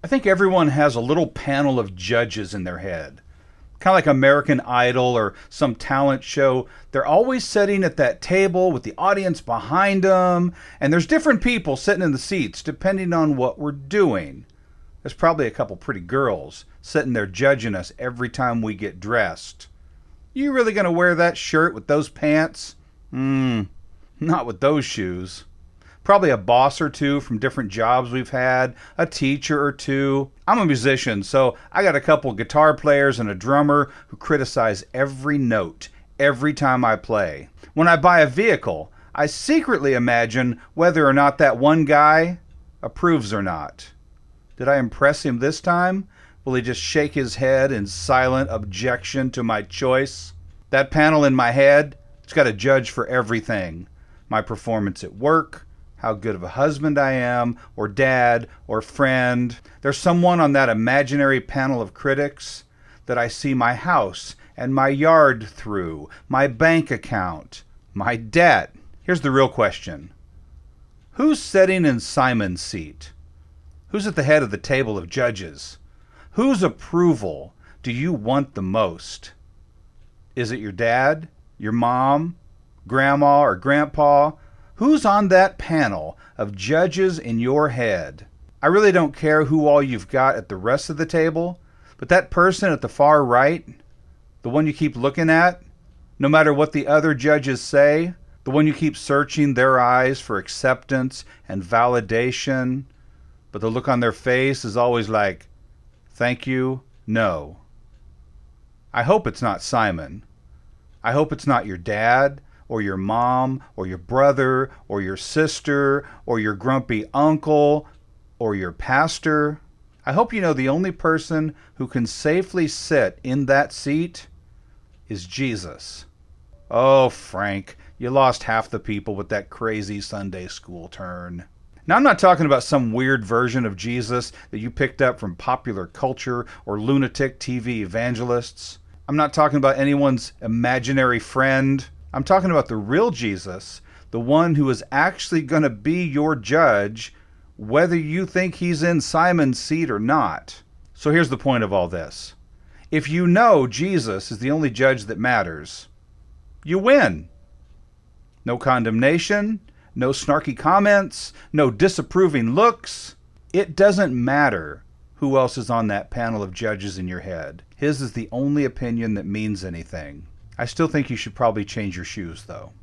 I think everyone has a little panel of judges in their head. Kind of like American Idol or some talent show. They're always sitting at that table with the audience behind them, and there's different people sitting in the seats depending on what we're doing. There's probably a couple pretty girls sitting there judging us every time we get dressed. You really gonna wear that shirt with those pants? Not with those shoes. Probably a boss or two from different jobs we've had, a teacher or two. I'm a musician, so I got a couple guitar players and a drummer who criticize every note every time I play. When I buy a vehicle, I secretly imagine whether or not that one guy approves or not. Did I impress him this time? Will he just shake his head in silent objection to my choice? That panel in my head, it's got a judge for everything. My performance at work, how good of a husband I am, or dad, or friend. There's someone on that imaginary panel of critics that I see my house and my yard through, my bank account, my debt. Here's the real question. Who's sitting in Simon's seat? Who's at the head of the table of judges? Whose approval do you want the most? Is it your dad, your mom, grandma, or grandpa? Who's on that panel of judges in your head? I really don't care who all you've got at the rest of the table, but that person at the far right, the one you keep looking at, no matter what the other judges say, the one you keep searching their eyes for acceptance and validation, but the look on their face is always like, thank you, no. I hope it's not Simon. I hope it's not your dad, or your mom, or your brother, or your sister, or your grumpy uncle, or your pastor. I hope you know the only person who can safely sit in that seat is Jesus. Oh, Frank, you lost half the people with that crazy Sunday school turn. Now, I'm not talking about some weird version of Jesus that you picked up from popular culture or lunatic TV evangelists. I'm not talking about anyone's imaginary friend. I'm talking about the real Jesus, the one who is actually going to be your judge, whether you think he's in Simon's seat or not. So here's the point of all this. If you know Jesus is the only judge that matters, you win. No condemnation, no snarky comments, no disapproving looks. It doesn't matter who else is on that panel of judges in your head. His is the only opinion that means anything. I still think you should probably change your shoes, though.